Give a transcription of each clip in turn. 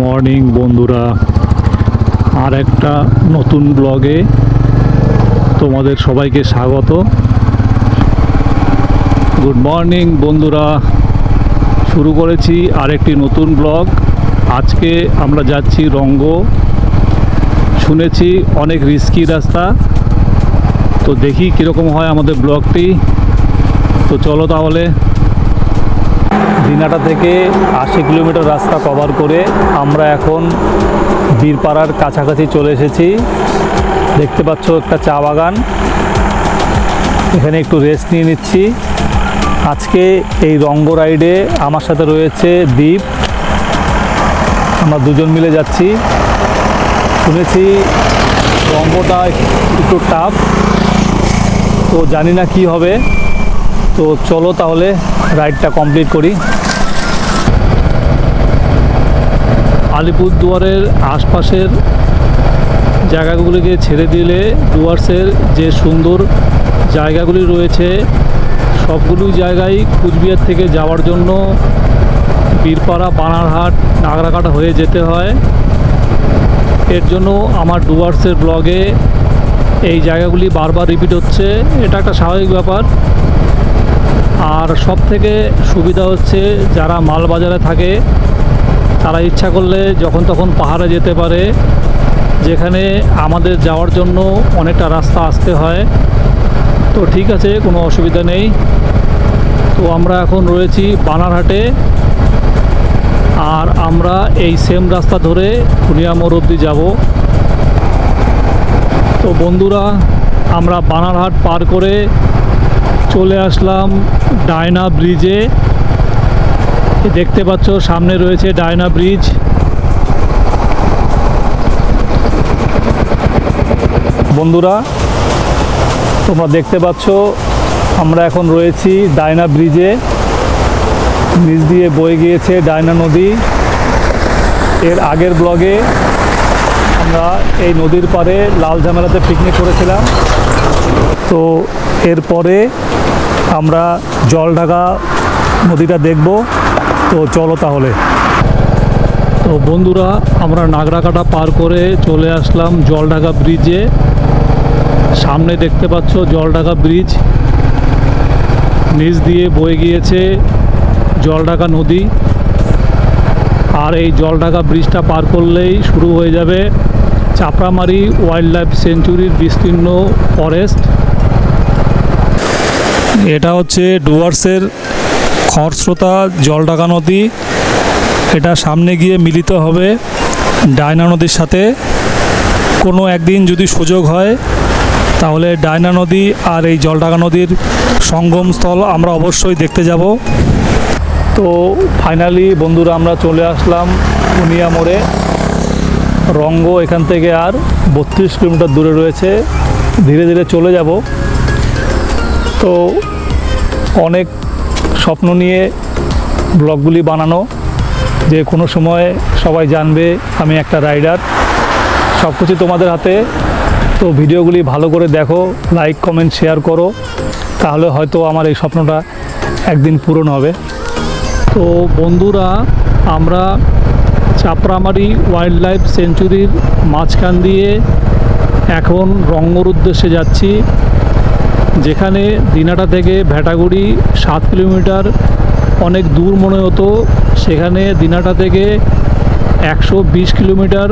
Morning বন্ধুরা, আর একটা নতুন ব্লগে তোমাদের সবাইকে স্বাগত। গুড মর্নিং বন্ধুরা, শুরু করেছি আরেকটি নতুন ব্লগ। আজকে আমরা যাচ্ছি রঙ্গ। শুনেছি অনেক রিস্কি রাস্তা, তো দেখি কীরকম হয় আমাদের ব্লগটি। তো চলো তাহলে। দিনাটা থেকে 80 কিলোমিটার রাস্তা কভার করে আমরা এখন বীরপাড়ার কাছাকাছি চলে এসেছি। দেখতে পাচ্ছ একটা চা বাগান, এখানে একটু রেস্ট নিয়ে নিচ্ছি। আজকে এই রঙ্গ রাইডে আমার সাথে রয়েছে দীপ, আমরা দুজন মিলে যাচ্ছি। শুনেছি রঙ্গটা একটু টাফ, তো জানি না কি হবে। তো চলো তাহলে রাইডটা কমপ্লিট করি। আলিপুরদুয়ারের আশপাশের জায়গাগুলিকে ছেড়ে দিলে ডুয়ার্সের যে সুন্দর জায়গাগুলি রয়েছে সবগুলো জায়গায় কুচবিহার থেকে যাওয়ার জন্য বীরপাড়া, বানারহাট, নাগরাকাটা হয়ে যেতে হয়। এর জন্য আমার ডুয়ার্সের ব্লগে এই জায়গাগুলি বারবার রিপিট হচ্ছে, এটা একটা স্বাভাবিক ব্যাপার। আর সব থেকে সুবিধা হচ্ছে যারা মালবাজারে থাকে তারা ইচ্ছা করলে যখন তখন পাহাড়ে যেতে পারে, যেখানে আমাদের যাওয়ার জন্য অনেকটা রাস্তা আসতে হয়। তো ঠিক আছে, কোনো অসুবিধা নেই। তো আমরা এখন রয়েছি বানারহাটে, আর আমরা এই সেম রাস্তা ধরে খুনিয়া মোড় অবধি যাব। তো বন্ধুরা, আমরা বানারহাট পার করে চলে আসলাম ডায়না ব্রিজে। দেখতে পাচ্ছ সামনে রয়েছে ডায়না ব্রিজ। বন্ধুরা, তোমরা দেখতে পাচ্ছ আমরা এখন রয়েছি ডায়না ব্রিজে। নিচ দিয়ে বয়ে গিয়েছে ডায়না নদী। এর আগের ব্লগে আমরা এই নদীর পাড়ে লাল ঝামেলাতে পিকনিক করেছিলাম। তো এরপরে আমরা জলঢাকা নদীটা দেখব। তো চলো তাহলে। তো বন্ধুরা, আমরা নাগরাকাটা পার করে চলে আসলাম জলঢাকা ব্রিজে। সামনে দেখতে পাচ্ছ জলঢাকা ব্রিজ, নিচ দিয়ে বয়ে গিয়েছে জলঢাকা নদী। আর এই জলঢাকা ব্রিজটা পার করলেই শুরু হয়ে যাবে চাপড়ামারি ওয়াইল্ড লাইফ সেঞ্চুরির বিস্তীর্ণ ফরেস্ট। এটা হচ্ছে ডুয়ার্সের খরস্রোতা জলঢাকা নদী। এটা সামনে গিয়ে মিলিত হবে ডায়না নদীর সাথে। কোনো একদিন যদি সুযোগ হয় তাহলে ডায়না নদী আর এই জলঢাকা নদীর সঙ্গমস্থল আমরা অবশ্যই দেখতে যাব। তো ফাইনালি বন্ধুরা, আমরা চলে আসলাম খুনিয়া মোড়ে। রঙ্গ এখান থেকে আর 32 কিলোমিটার দূরে রয়েছে, ধীরে ধীরে চলে যাব। তো অনেক স্বপ্ন নিয়ে ব্লগগুলি বানানো, যে কোনো সময় সবাই জানবে আমি একটা রাইডার। সব কিছু তোমাদের হাতে। তো ভিডিওগুলি ভালো করে দেখো, লাইক, কমেন্ট, শেয়ার করো, তাহলে হয়তো আমার এই স্বপ্নটা একদিন পূরণ হবে। তো বন্ধুরা, আমরা চাপড়ামারি ওয়াইল্ড লাইফ সেঞ্চুরির মাঝখান দিয়ে এখন রঙ্গর উদ্দেশ্যে যাচ্ছি, যেখানে দিনাটা থেকে ভেটাগুড়ি 7 কিলোমিটার, অনেক দূর মনে হতো। সেখানে দিনাটা থেকে 120 কিলোমিটার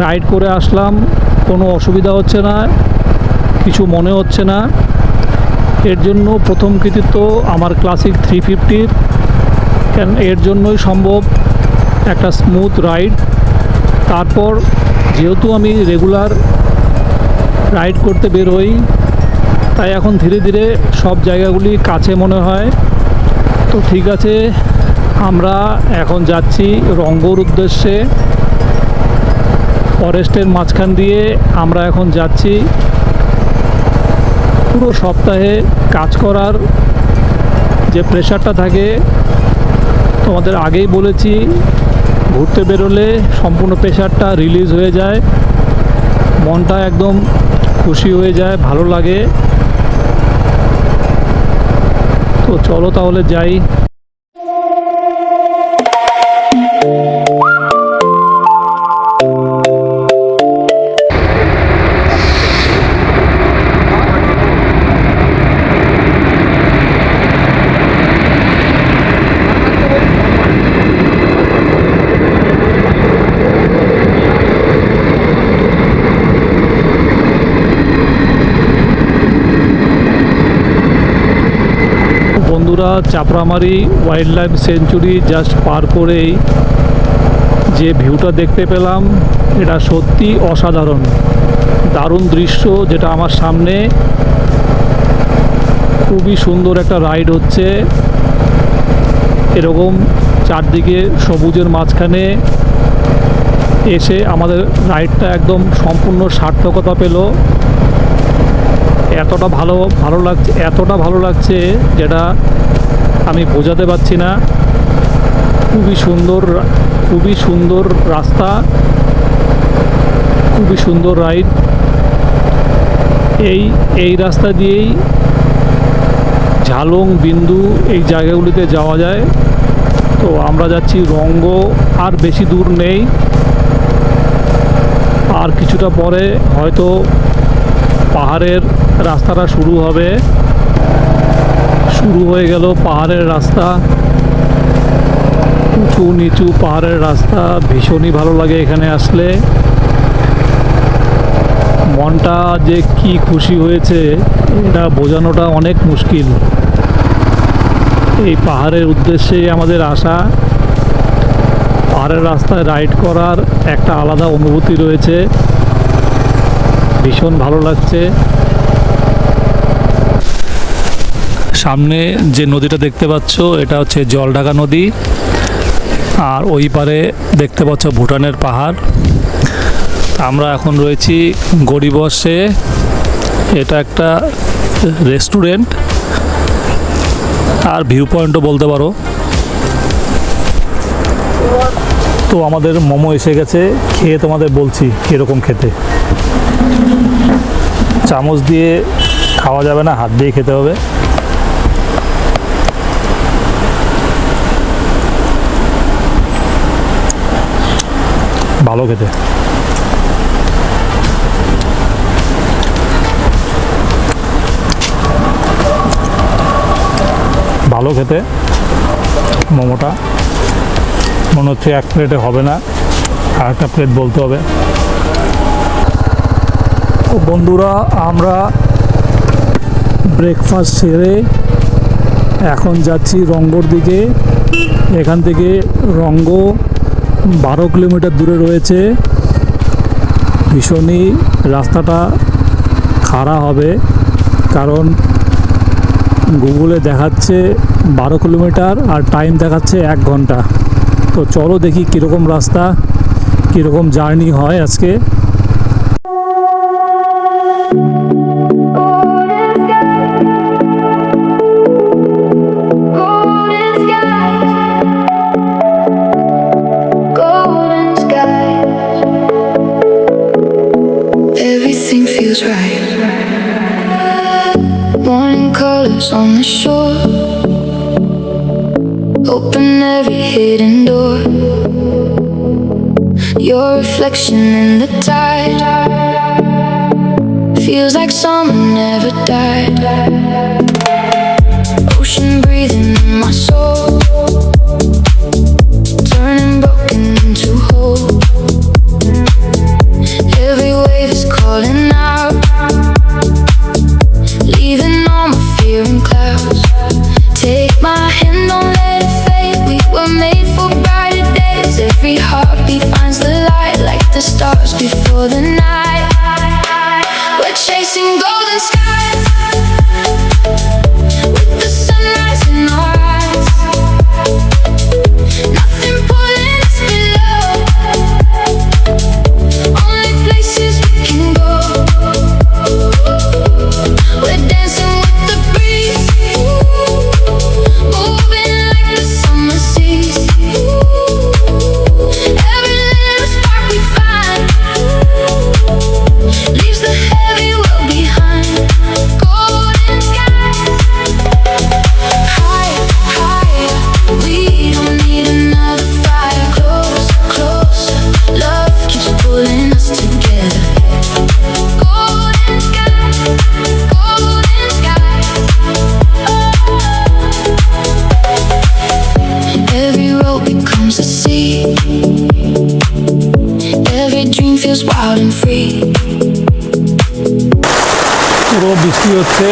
রাইড করে আসলাম। কোনো অসুবিধা হচ্ছে না, কিছু মনে হচ্ছে না। এর জন্য প্রথম কৃতিত্ব আমার ক্লাসিক 350-র। কেন এর জন্যই সম্ভব একটা স্মুথ রাইড। তারপর যেহেতু আমি রেগুলার রাইড করতে বের হই, তাই এখন ধীরে ধীরে সব জায়গাগুলি কাছে মনে হয়। তো ঠিক আছে, আমরা এখন যাচ্ছি রঙ্গর উদ্দেশ্যে। ফরেস্টের মাঝখান দিয়ে আমরা এখন যাচ্ছি। পুরো সপ্তাহে কাজ করার যে প্রেশারটা থাকে, তোমাদের আগেই বলেছি, ঘুরতে বেরোলে সম্পূর্ণ প্রেশারটা রিলিজ হয়ে যায়, মনটা একদম খুশি হয়ে যায়, ভালো লাগে। তো চলো তাহলে যাই। Chapramari wild life sanctuary just পার করেই যে ভিউটা দেখতে পেলাম এটা সত্যি অসাধারণ, দারুণ দৃশ্য। যেটা আমার সামনে খুবই সুন্দর একটা রাইড হচ্ছে, এরকম চারদিকে সবুজের মাঝখানে এসে আমাদের রাইডটা একদম সম্পূর্ণ সার্থকতা পেল। এতটা ভালো লাগছে যেটা আমি বোঝাতে পারছি না। খুবই সুন্দর রাস্তা, খুবই সুন্দর রাইড। এই রাস্তা দিয়েই ঝালং, বিন্দু এই জায়গাগুলিতে যাওয়া যায়। তো আমরা যাচ্ছি রঙ্গ, আর বেশি দূর নেই, আর কিছুটা পরে হয়তো পাহাড়ের রাস্তাটা শুরু হয়ে গেল পাহাড়ের রাস্তা। উঁচু নিচু পাহাড়ের রাস্তা, ভীষণই ভালো লাগে এখানে আসলে। মনটা যে কি খুশি হয়েছে এটা বোঝানোটা অনেক মুশকিল। এই পাহাড়ের উদ্দেশ্যে আমাদের আসা, পাহাড়ের রাস্তায় রাইড করার একটা আলাদা অনুভূতি রয়েছে, ভীষণ ভালো লাগছে। সামনে যে নদীটা দেখতে পাচ্ছ এটা হচ্ছে জলঢাকা নদী, আর ওই পারে দেখতে পাচ্ছ ভুটানের পাহাড়। আমরা এখন রয়েছি গড়িবসে, এটা একটা রেস্টুরেন্ট আর ভিউ পয়েন্টও বলতে পারো। তো আমাদের মোমো এসে গেছে, খেয়ে তোমাদের বলছি কীরকম খেতে। চামচ দিয়ে খাওয়া যাবে না, হাত দিয়ে খেতে হবে। ভালো খেতে। ভালো খেতে মোমোটা, মনে হচ্ছে এক প্লেটে হবে না, আর একটা প্লেট বলতে হবে। তো বন্ধুরা, আমরা ব্রেকফাস্ট সেরে এখন যাচ্ছি রঙ্গর দিকে। এখান থেকে রঙ্গ 12 কিলোমিটার দূরে রয়েছে। ভীষণই রাস্তাটা খাড়া হবে, কারণ গুগলে দেখাচ্ছে 12 কিলোমিটার আর টাইম দেখাচ্ছে 1 ঘন্টা। তো চলো দেখি কীরকম রাস্তা, কীরকম জার্নি হয় আজকে। Everything feels right. Morning colors on the shore, open every hidden door. Your reflection in the tide feels like someone never died. Ocean breathing in my soul, turning broken into whole. Every wave is calling out, leaving all my fear in clouds. Take my hand, don't let it fade. We were made for brighter days. Every heartbeat finds the light, like the stars before the night. We're chasing golden skies, with the sunrise in our eyes. Nothing pulling us below, only places we can go. We're dancing with the breeze, moving like the summer seas. Every little spark we find leaves the heavy world behind. Golden skies, higher, higher. We don't need another fire. Closer, closer. Love keeps pulling us together. Golden skies, golden skies. Every road becomes a sea. Every dream feels wild and free. পুরো বৃষ্টি হচ্ছে,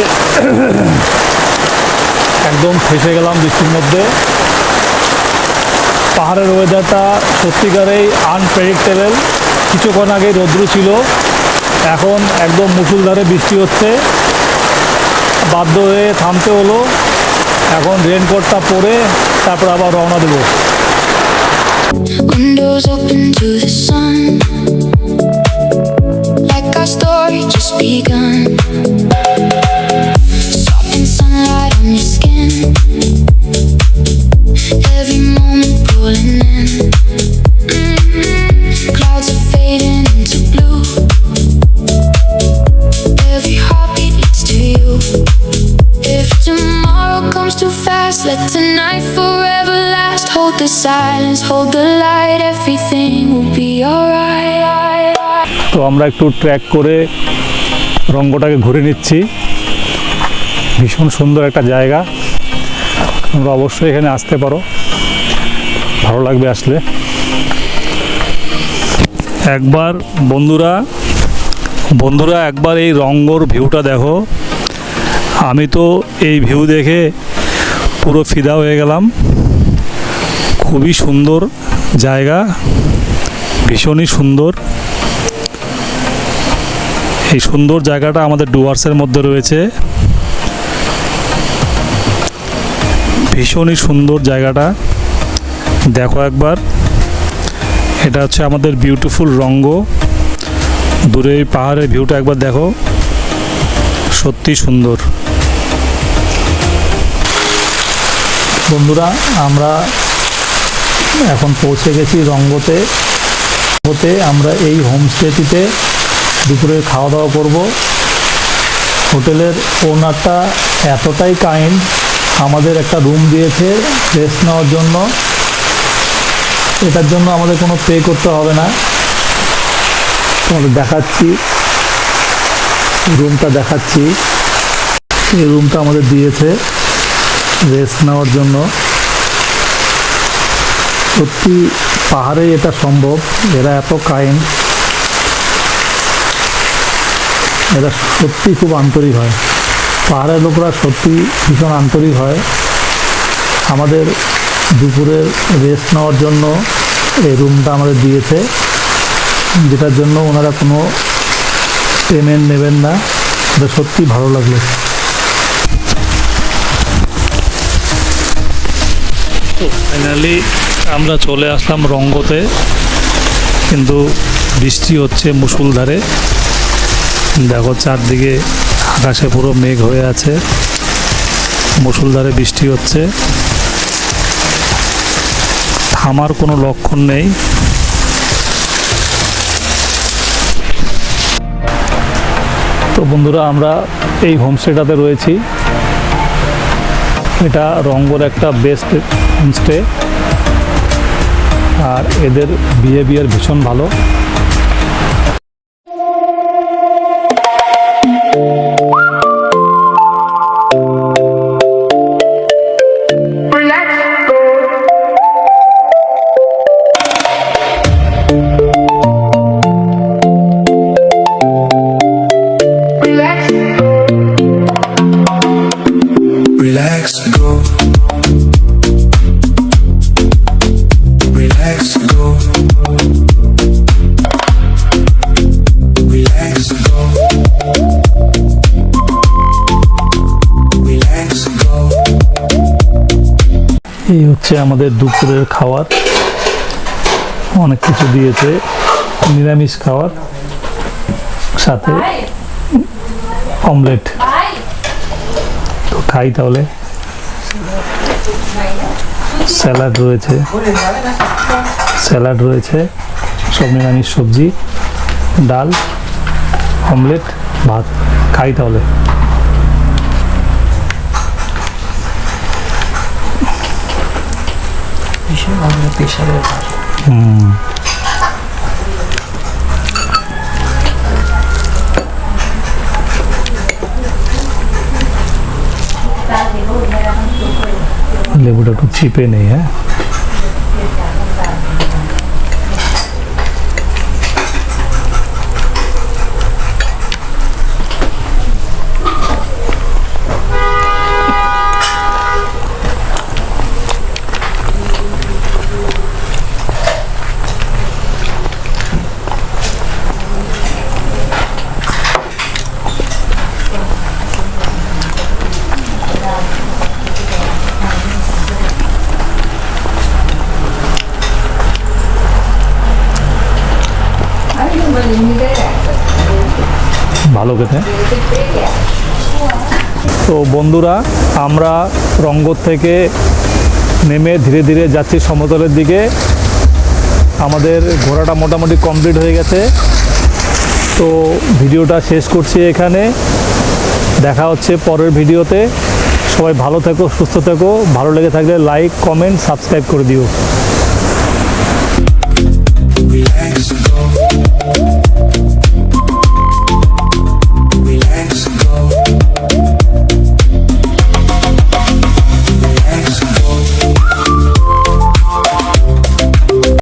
একদম ফেসে গেলাম বৃষ্টির মধ্যে। পাহাড়ের ওয়েদারটা সত্যিকারেই আনপ্রেডিক্টেবল। কিছুক্ষণ আগে রৌদ্র ছিল, এখন একদম মুষলধারে বৃষ্টি হচ্ছে। বাধ্য হয়ে থামতে হলো। এখন রেনকোটটা পরে তারপর আবার রওনা দেবো। Windows open to the sun, like our story just begun. Soft in sunlight on your skin, every moment pulling in. Clouds are fading into blue, every heartbeat leads to you. If tomorrow comes too fast, let tonight forever last. Hold the silence, hold the light, everything will be alright. তো আমরা একটু track করে রঙ্গটাকে ঘুরে নিচ্ছি। ভীষণ সুন্দর একটা জায়গা, তোমরা অবশ্যই এখানে আসতে পারো, ভালো লাগবে আসলে। একবার বন্ধুরা একবার এই রঙ্গর ভিউটা দেখো। আমি তো এই ভিউ দেখে পুরো ফিদা হয়ে গেলাম। খুবই সুন্দর জায়গা, ভীষণই সুন্দর। এই সুন্দর জায়গাটা আমাদের ডুয়ার্সের মধ্যে রয়েছে। ভীষণই সুন্দর জায়গাটা, দেখো একবার। এটা হচ্ছে আমাদের বিউটিফুল রঙ্গ। দূরে এই পাহাড়ের ভিউটা একবার দেখো, সত্যি সুন্দর। বন্ধুরা, আমরা এখন পৌঁছে গেছি রঙ্গতে। আমরা এই হোমস্টেটিতে দুপুরে খাওয়া দাওয়া করব। হোটেলের ওনারটা এতটাই কাইন্ড, আমাদের একটা রুম দিয়েছে রেস্ট নেওয়ার জন্য। এটার জন্য আমাদের কোনো পে করতে হবে না। তোমাদের দেখাচ্ছি, রুমটা দেখাচ্ছি। এই রুমটা আমাদের দিয়েছে রেস্ট নেওয়ার জন্য। সত্যি পাহাড়ে এটা সম্ভব, এরা এত কাইন্ড, এরা সত্যি খুব আন্তরিক হয়। পাহাড়ের লোকরা সত্যি ভীষণ আন্তরিক হয়। আমাদের দুপুরের রেস্ট নেওয়ার জন্য এই রুমটা আমাদের দিয়েছে, যেটার জন্য ওনারা কোনো পেমেন্ট নেবেন না। এটা সত্যি ভালো লাগলো। ফাইনালি আমরা চলে আসলাম রঙ্গতে, কিন্তু বৃষ্টি হচ্ছে মুষলধারে। দেখো চারদিকে আকাশে পুরো মেঘ হয়ে আছে, মুষলধারে বৃষ্টি হচ্ছে, থামার কোনো লক্ষণ নেই। তো বন্ধুরা, আমরা এই হোমস্টেটাতে রয়েছি। এটা রঙ্গর একটা বেস্ট হোমস্টে, আর এদের বিহেভিয়ার ভীষণ ভালো। Relax, go. Relax, go. Relax, go. Relax, go. এই হচ্ছে আমাদের দুপুরের খাবার। অনেক কিছু দিয়েছে, নিরামিষ খাবার, সাথে অমলেট। তো খাই তাহলে। স্যালাড রয়েছে, সব নিরামিষ সবজি, ডাল, অমলেট, ভাত। খাই তাহলে। লেবুটা একটু চিপে নেই। হ্যাঁ, ভালো খেতে। তো বন্ধুরা, আমরা রঙ্গর থেকে নেমে ধীরে ধীরে যাচ্ছি সমতলের দিকে। আমাদের ঘোরাটা মোটামুটি কমপ্লিট হয়ে গেছে। তো ভিডিওটা শেষ করছি এখানে। দেখা হচ্ছে পরের ভিডিওতে। সবাই ভালো থেকো, সুস্থ থেকো। ভালো লেগে থাকলে লাইক, কমেন্ট, সাবস্ক্রাইব করে দিও।